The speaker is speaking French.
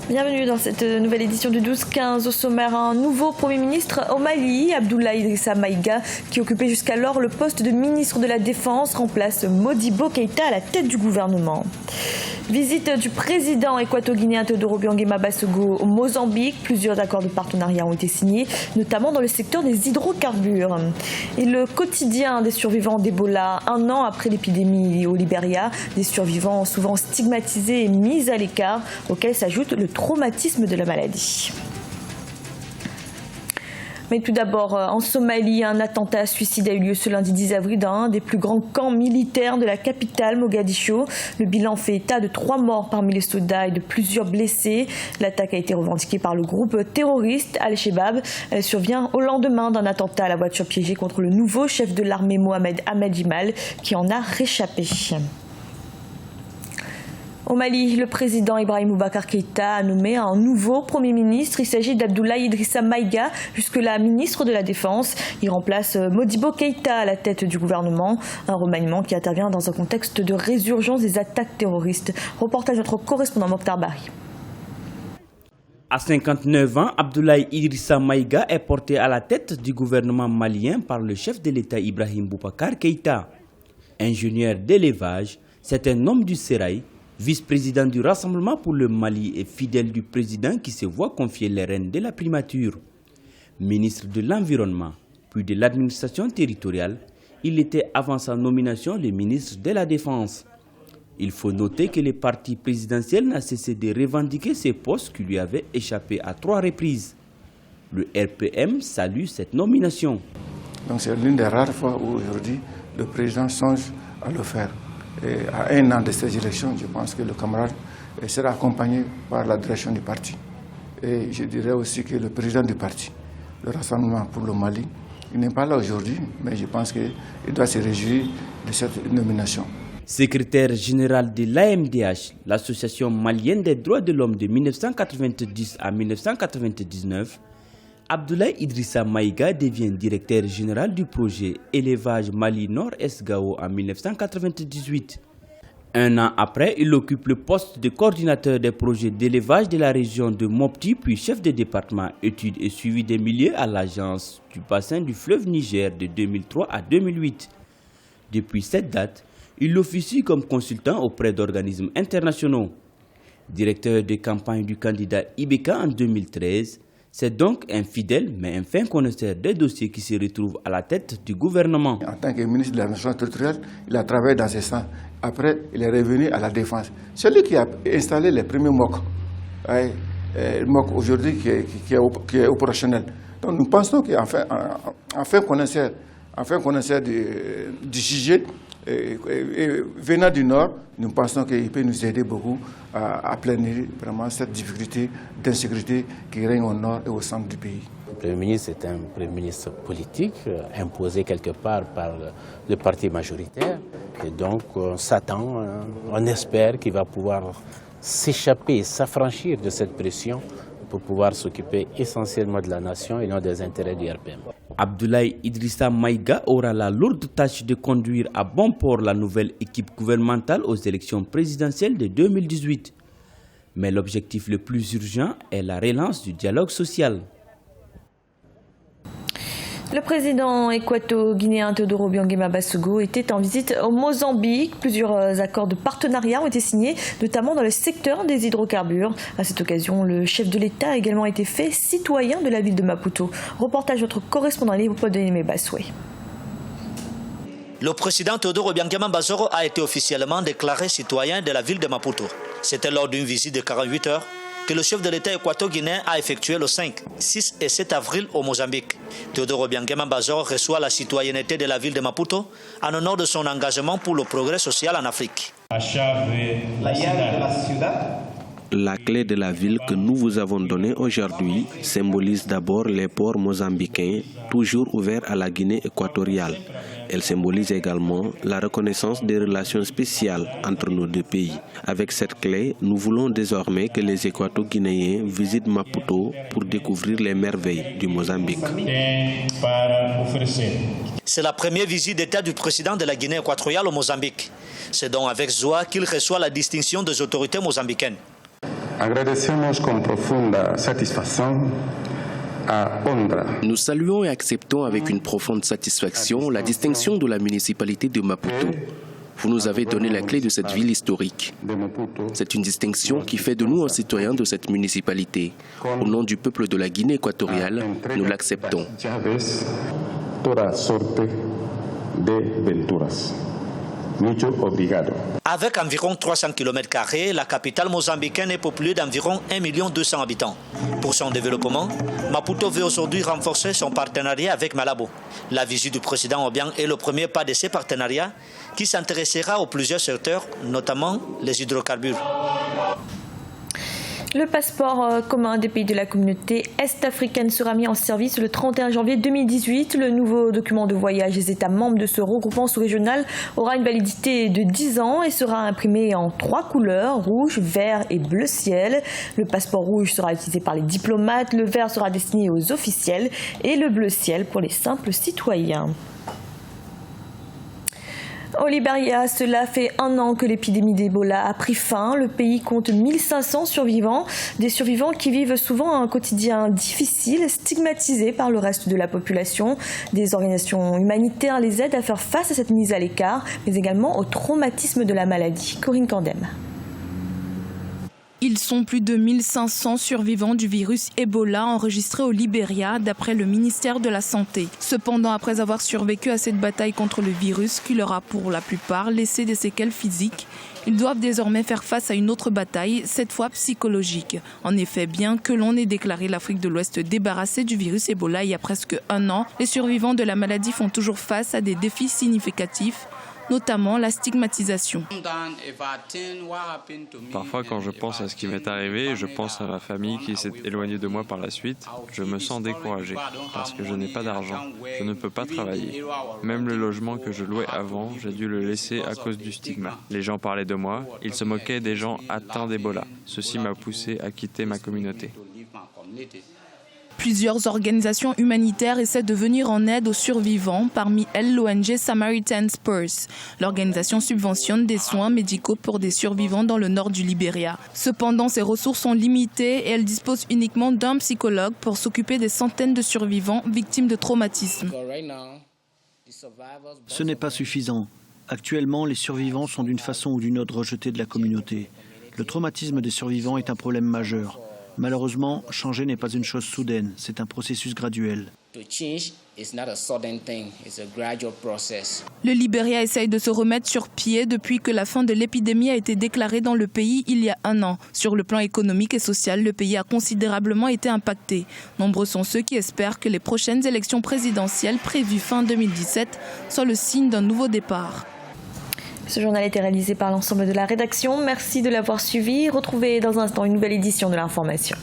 Bienvenue dans cette nouvelle édition du 12-15. Au sommaire, un nouveau Premier ministre au Mali, Abdoulaye Idrissa Maïga, qui occupait jusqu'alors le poste de ministre de la Défense, remplace Modibo Keïta à la tête du gouvernement. Visite du président équato-guinéen Teodoro Obiang Bassogo au Mozambique. Plusieurs accords de partenariat ont été signés, notamment dans le secteur des hydrocarbures. Et le quotidien des survivants d'Ebola, un an après l'épidémie au Libéria, des survivants souvent stigmatisés et mis à l'écart, auxquels s'ajoute le traumatisme de la maladie. Mais tout d'abord, en Somalie, un attentat suicide a eu lieu ce lundi 10 avril dans un des plus grands camps militaires de la capitale, Mogadiscio. Le bilan fait état de 3 morts parmi les soldats et de plusieurs blessés. L'attaque a été revendiquée par le groupe terroriste Al-Shabaab. Elle survient au lendemain d'un attentat à la voiture piégée contre le nouveau chef de l'armée Mohamed Ahmed Jimal, qui en a réchappé. Au Mali, le président Ibrahim Boubacar Keïta a nommé un nouveau Premier ministre. Il s'agit d'Abdoulaye Idrissa Maïga, jusque-là ministre de la Défense. Il remplace Modibo Keïta à la tête du gouvernement. Un remaniement qui intervient dans un contexte de résurgence des attaques terroristes. Reportage de notre correspondant Mokhtar Bari. À 59 ans, Abdoulaye Idrissa Maïga est porté à la tête du gouvernement malien par le chef de l'État Ibrahim Boubacar Keïta. Ingénieur d'élevage, c'est un homme du sérail, vice-président du Rassemblement pour le Mali et fidèle du président qui se voit confier les rênes de la primature. Ministre de l'Environnement, puis de l'administration territoriale, il était avant sa nomination le ministre de la Défense. Il faut noter que le parti présidentiel n'a cessé de revendiquer ces postes qui lui avaient échappé à 3 reprises. Le RPM salue cette nomination. Donc c'est l'une des rares fois où aujourd'hui le président songe à le faire. Et à 1 an de cette élections, je pense que le camarade sera accompagné par la direction du parti. Et je dirais aussi que le président du parti, le Rassemblement pour le Mali, il n'est pas là aujourd'hui, mais je pense qu'il doit se réjouir de cette nomination. Secrétaire général de l'AMDH, l'Association malienne des droits de l'homme de 1990 à 1999, Abdoulaye Idrissa Maïga devient directeur général du projet Élevage Mali Nord-Est Gao en 1998. 1 an après, il occupe le poste de coordinateur des projets d'élevage de la région de Mopti, puis chef de département études et suivi des milieux à l'agence du bassin du fleuve Niger de 2003 à 2008. Depuis cette date, il officie comme consultant auprès d'organismes internationaux. Directeur de campagne du candidat Ibeka en 2013, c'est donc un fidèle mais un fin connaisseur des dossiers qui se retrouve à la tête du gouvernement. En tant que ministre de l'administration territoriale, il a travaillé dans ce sens. Après, il est revenu à la défense. C'est lui qui a installé les premiers MOC. Le MOC aujourd'hui qui est opérationnel. Donc nous pensons qu'en connaisseur du sujet, venant du Nord, nous pensons qu'il peut nous aider beaucoup à aplanir vraiment cette difficulté d'insécurité qui règne au Nord et au centre du pays. Le Premier ministre est un Premier ministre politique, imposé quelque part par le parti majoritaire. Et donc on s'attend, on espère qu'il va pouvoir s'échapper, s'affranchir de cette pression pour pouvoir s'occuper essentiellement de la nation et non des intérêts du RPM. Abdoulaye Idrissa Maïga aura la lourde tâche de conduire à bon port la nouvelle équipe gouvernementale aux élections présidentielles de 2018. Mais l'objectif le plus urgent est la relance du dialogue social. Le président équato-guinéen Teodoro Obiang Bassogo était en visite au Mozambique. Plusieurs accords de partenariat ont été signés, notamment dans le secteur des hydrocarbures. À cette occasion, le chef de l'État a également été fait citoyen de la ville de Maputo. Reportage de notre correspondant Léopold Denis Bassoué. Le président Teodoro Obiang Bassogo a été officiellement déclaré citoyen de la ville de Maputo. C'était lors d'une visite de 48 heures que le chef de l'État équato-guinéen a effectué le 5, 6 et 7 avril au Mozambique. Teodoro Obiang Bassogo reçoit la citoyenneté de la ville de Maputo en honneur de son engagement pour le progrès social en Afrique. La clé de la ville que nous vous avons donnée aujourd'hui symbolise d'abord les ports mozambicains, toujours ouverts à la Guinée équatoriale. Elle symbolise également la reconnaissance des relations spéciales entre nos deux pays. Avec cette clé, nous voulons désormais que les Équato-Guinéens visitent Maputo pour découvrir les merveilles du Mozambique. C'est la première visite d'État du président de la Guinée équatoriale au Mozambique. C'est donc avec joie qu'il reçoit la distinction des autorités mozambicaines. Agradecemos con profunda satisfação a honra. Nous saluons et acceptons avec une profonde satisfaction la distinction de la municipalité de Maputo. Vous nous avez donné la clé de cette ville historique. C'est une distinction qui fait de nous un citoyen de cette municipalité. Au nom du peuple de la Guinée équatoriale, nous l'acceptons. Avec environ 300 km², la capitale mozambicaine est peuplée d'environ 1 200 000 habitants. Pour son développement, Maputo veut aujourd'hui renforcer son partenariat avec Malabo. La visite du président Obiang est le premier pas de ces partenariats qui s'intéressera aux plusieurs secteurs, notamment les hydrocarbures. Le passeport commun des pays de la communauté est-africaine sera mis en service le 31 janvier 2018. Le nouveau document de voyage des États membres de ce regroupement sous-régional aura une validité de 10 ans et sera imprimé en 3 couleurs, rouge, vert et bleu ciel. Le passeport rouge sera utilisé par les diplomates, le vert sera destiné aux officiels et le bleu ciel pour les simples citoyens. Au Libéria, cela fait 1 an que l'épidémie d'Ebola a pris fin. Le pays compte 1500 survivants, des survivants qui vivent souvent un quotidien difficile, stigmatisés par le reste de la population. Des organisations humanitaires les aident à faire face à cette mise à l'écart, mais également au traumatisme de la maladie. Corinne Candem. Ils sont plus de 1500 survivants du virus Ebola enregistrés au Libéria, d'après le ministère de la Santé. Cependant, après avoir survécu à cette bataille contre le virus, qui leur a pour la plupart laissé des séquelles physiques, ils doivent désormais faire face à une autre bataille, cette fois psychologique. En effet, bien que l'on ait déclaré l'Afrique de l'Ouest débarrassée du virus Ebola il y a presque 1 an, les survivants de la maladie font toujours face à des défis significatifs, notamment la stigmatisation. Parfois, quand je pense à ce qui m'est arrivé, je pense à ma famille qui s'est éloignée de moi par la suite, je me sens découragé parce que je n'ai pas d'argent, je ne peux pas travailler. Même le logement que je louais avant, j'ai dû le laisser à cause du stigma. Les gens parlaient de moi, ils se moquaient des gens atteints d'Ebola. Ceci m'a poussé à quitter ma communauté. Plusieurs organisations humanitaires essaient de venir en aide aux survivants, parmi elles l'ONG Samaritan's Purse. L'organisation subventionne des soins médicaux pour des survivants dans le nord du Libéria. Cependant, ses ressources sont limitées et elle dispose uniquement d'un psychologue pour s'occuper des centaines de survivants victimes de traumatismes. Ce n'est pas suffisant. Actuellement, les survivants sont d'une façon ou d'une autre rejetés de la communauté. Le traumatisme des survivants est un problème majeur. Malheureusement, changer n'est pas une chose soudaine, c'est un processus graduel. Le Libéria essaye de se remettre sur pied depuis que la fin de l'épidémie a été déclarée dans le pays il y a 1 an. Sur le plan économique et social, le pays a considérablement été impacté. Nombreux sont ceux qui espèrent que les prochaines élections présidentielles prévues fin 2017 soient le signe d'un nouveau départ. Ce journal a été réalisé par l'ensemble de la rédaction. Merci de l'avoir suivi. Retrouvez dans un instant une nouvelle édition de l'information.